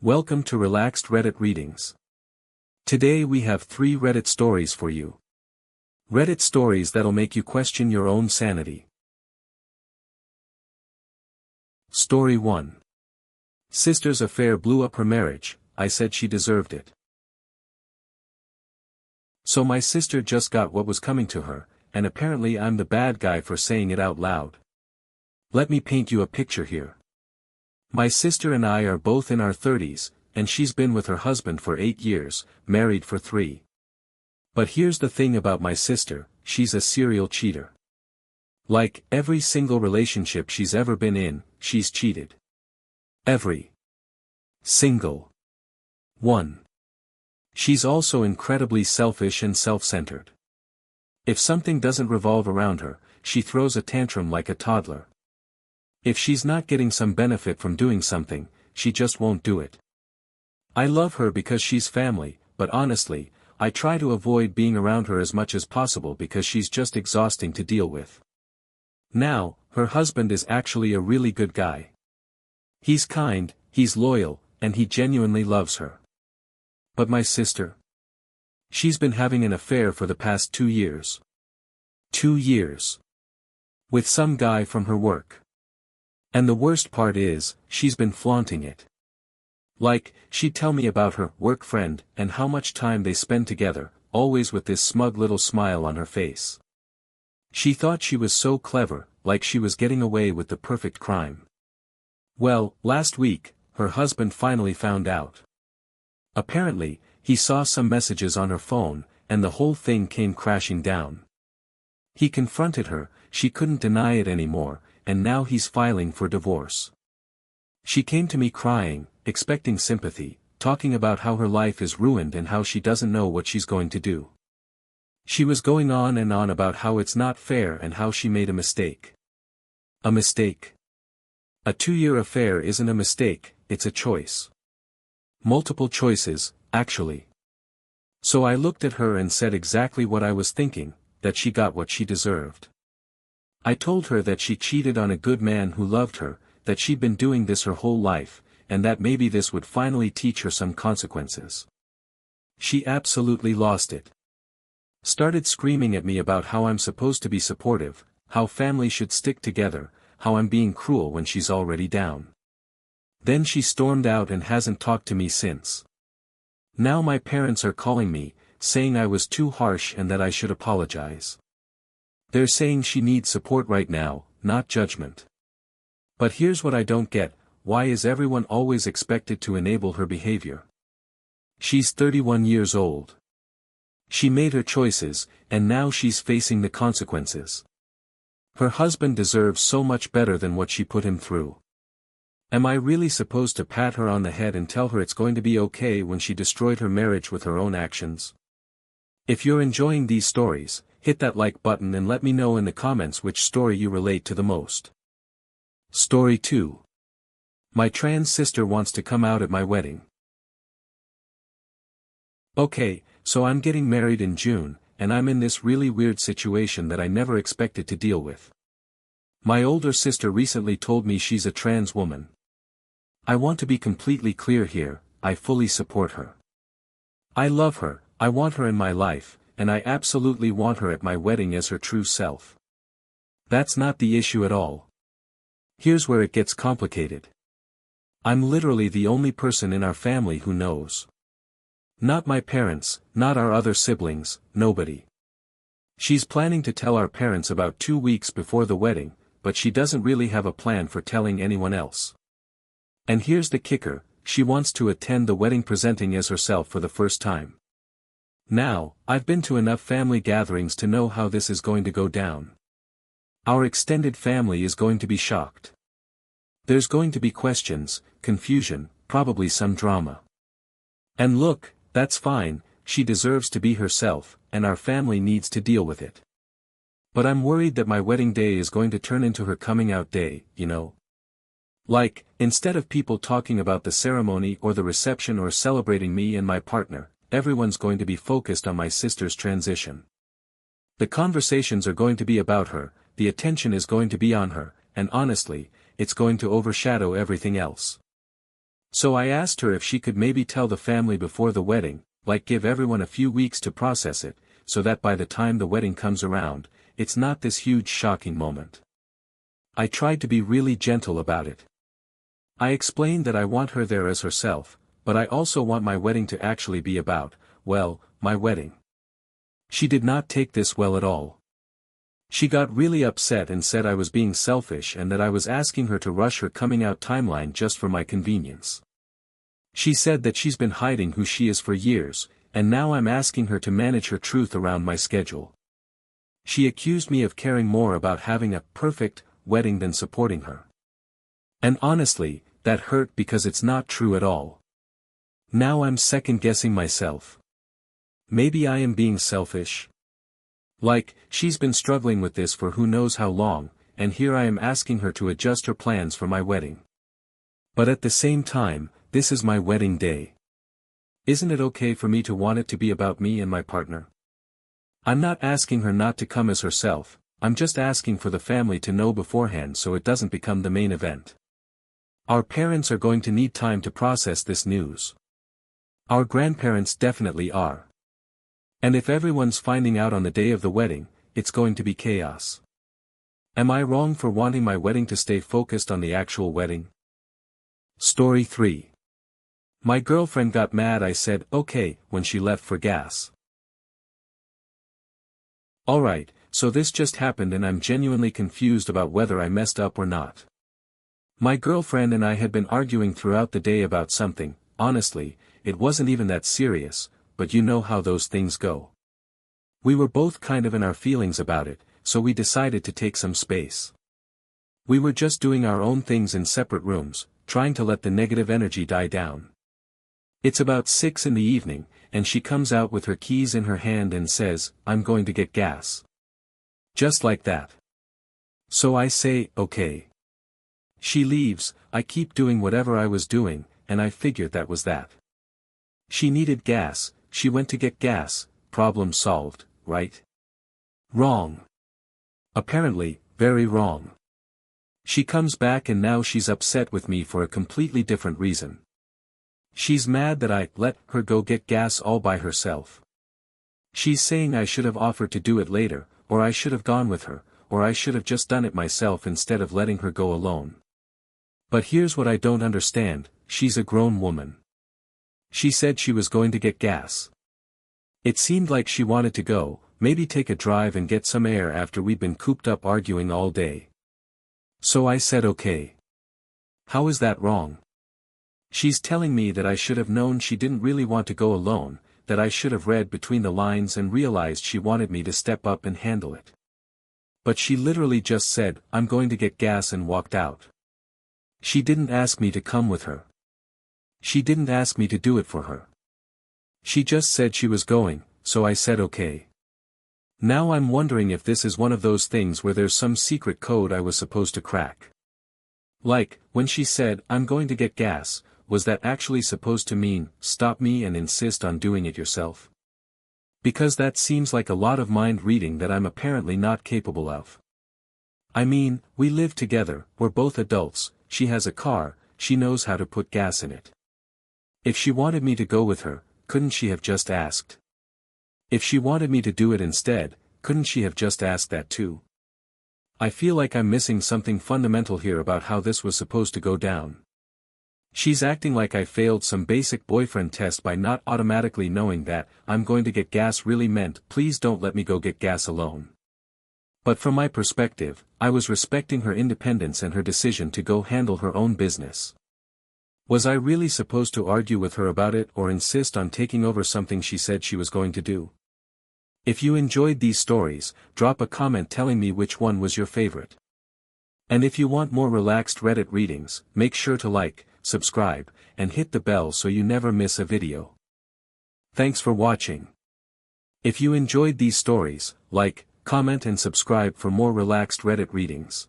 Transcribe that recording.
Welcome to Relaxed Reddit Readings. Today we have 3 Reddit stories for you. Reddit stories that'll make you question your own sanity. Story 1. Sister's affair blew up her marriage. I said she deserved it. So my sister just got what was coming to her, and apparently I'm the bad guy for saying it out loud. Let me paint you a picture here. My sister and I are both in our 30s, and she's been with her husband for 8 years, married for 3. But here's the thing about my sister, she's a serial cheater. Like, every single relationship she's ever been in, she's cheated. Every single one. She's also incredibly selfish and self-centered. If something doesn't revolve around her, she throws a tantrum like a toddler. If she's not getting some benefit from doing something, she just won't do it. I love her because she's family, but honestly, I try to avoid being around her as much as possible because she's just exhausting to deal with. Now, her husband is actually a really good guy. He's kind, he's loyal, and he genuinely loves her. But my sister? She's been having an affair for the past 2 years. 2 years. With some guy from her work. And the worst part is, she's been flaunting it. Like, she'd tell me about her work friend and how much time they spend together, always with this smug little smile on her face. She thought she was so clever, like she was getting away with the perfect crime. Well, last week, her husband finally found out. Apparently, he saw some messages on her phone, and the whole thing came crashing down. He confronted her, she couldn't deny it anymore, and now he's filing for divorce. She came to me crying, expecting sympathy, talking about how her life is ruined and how she doesn't know what she's going to do. She was going on and on about how it's not fair and how she made a mistake. A mistake? A 2-year affair isn't a mistake, it's a choice. Multiple choices, actually. So I looked at her and said exactly what I was thinking, that she got what she deserved. I told her that she cheated on a good man who loved her, that she'd been doing this her whole life, and that maybe this would finally teach her some consequences. She absolutely lost it. Started screaming at me about how I'm supposed to be supportive, how family should stick together, how I'm being cruel when she's already down. Then she stormed out and hasn't talked to me since. Now my parents are calling me, saying I was too harsh and that I should apologize. They're saying she needs support right now, not judgment. But here's what I don't get, why is everyone always expected to enable her behavior? She's 31 years old. She made her choices, and now she's facing the consequences. Her husband deserves so much better than what she put him through. Am I really supposed to pat her on the head and tell her it's going to be okay when she destroyed her marriage with her own actions? If you're enjoying these stories, hit that like button and let me know in the comments which story you relate to the most. Story 2. My trans sister wants to come out at my wedding. Okay, so I'm getting married in June, and I'm in this really weird situation that I never expected to deal with. My older sister recently told me she's a trans woman. I want to be completely clear here, I fully support her. I love her, I want her in my life, and I absolutely want her at my wedding as her true self. That's not the issue at all. Here's where it gets complicated. I'm literally the only person in our family who knows. Not my parents, not our other siblings, nobody. She's planning to tell our parents about 2 weeks before the wedding, but she doesn't really have a plan for telling anyone else. And here's the kicker, she wants to attend the wedding presenting as herself for the first time. Now, I've been to enough family gatherings to know how this is going to go down. Our extended family is going to be shocked. There's going to be questions, confusion, probably some drama. And look, that's fine, she deserves to be herself, and our family needs to deal with it. But I'm worried that my wedding day is going to turn into her coming out day, you know? Like, instead of people talking about the ceremony or the reception or celebrating me and my partner, everyone's going to be focused on my sister's transition. The conversations are going to be about her, the attention is going to be on her, and honestly, it's going to overshadow everything else. So I asked her if she could maybe tell the family before the wedding, like give everyone a few weeks to process it, so that by the time the wedding comes around, it's not this huge shocking moment. I tried to be really gentle about it. I explained that I want her there as herself, but I also want my wedding to actually be about, well, my wedding. She did not take this well at all. She got really upset and said I was being selfish and that I was asking her to rush her coming out timeline just for my convenience. She said that she's been hiding who she is for years, and now I'm asking her to manage her truth around my schedule. She accused me of caring more about having a perfect wedding than supporting her. And honestly, that hurt because it's not true at all. Now I'm second-guessing myself. Maybe I am being selfish. Like, she's been struggling with this for who knows how long, and here I am asking her to adjust her plans for my wedding. But at the same time, this is my wedding day. Isn't it okay for me to want it to be about me and my partner? I'm not asking her not to come as herself, I'm just asking for the family to know beforehand so it doesn't become the main event. Our parents are going to need time to process this news. Our grandparents definitely are. And if everyone's finding out on the day of the wedding, it's going to be chaos. Am I wrong for wanting my wedding to stay focused on the actual wedding? Story 3. My girlfriend got mad I said okay when she left for gas. Alright, so this just happened and I'm genuinely confused about whether I messed up or not. My girlfriend and I had been arguing throughout the day about something. Honestly, it wasn't even that serious, but you know how those things go. We were both kind of in our feelings about it, so we decided to take some space. We were just doing our own things in separate rooms, trying to let the negative energy die down. It's about 6 in the evening, and she comes out with her keys in her hand and says, "I'm going to get gas." Just like that. So I say, okay. She leaves, I keep doing whatever I was doing, and I figured that was that. She needed gas, she went to get gas, problem solved, right? Wrong. Apparently, very wrong. She comes back and now she's upset with me for a completely different reason. She's mad that I let her go get gas all by herself. She's saying I should have offered to do it later, or I should have gone with her, or I should have just done it myself instead of letting her go alone. But here's what I don't understand, she's a grown woman. She said she was going to get gas. It seemed like she wanted to go, maybe take a drive and get some air after we'd been cooped up arguing all day. So I said okay. How is that wrong? She's telling me that I should have known she didn't really want to go alone, that I should have read between the lines and realized she wanted me to step up and handle it. But she literally just said, "I'm going to get gas," and walked out. She didn't ask me to come with her. She didn't ask me to do it for her. She just said she was going, so I said okay. Now I'm wondering if this is one of those things where there's some secret code I was supposed to crack. Like, when she said, "I'm going to get gas," was that actually supposed to mean, stop me and insist on doing it yourself? Because that seems like a lot of mind reading that I'm apparently not capable of. I mean, we live together, we're both adults, she has a car, she knows how to put gas in it. If she wanted me to go with her, couldn't she have just asked? If she wanted me to do it instead, couldn't she have just asked that too? I feel like I'm missing something fundamental here about how this was supposed to go down. She's acting like I failed some basic boyfriend test by not automatically knowing that, "I'm going to get gas" really meant, "Please don't let me go get gas alone." But from my perspective, I was respecting her independence and her decision to go handle her own business. Was I really supposed to argue with her about it or insist on taking over something she said she was going to do? If you enjoyed these stories, drop a comment telling me which one was your favorite. And if you want more relaxed Reddit readings, make sure to like, subscribe, and hit the bell so you never miss a video. Thanks for watching. If you enjoyed these stories, like, comment and subscribe for more relaxed Reddit readings.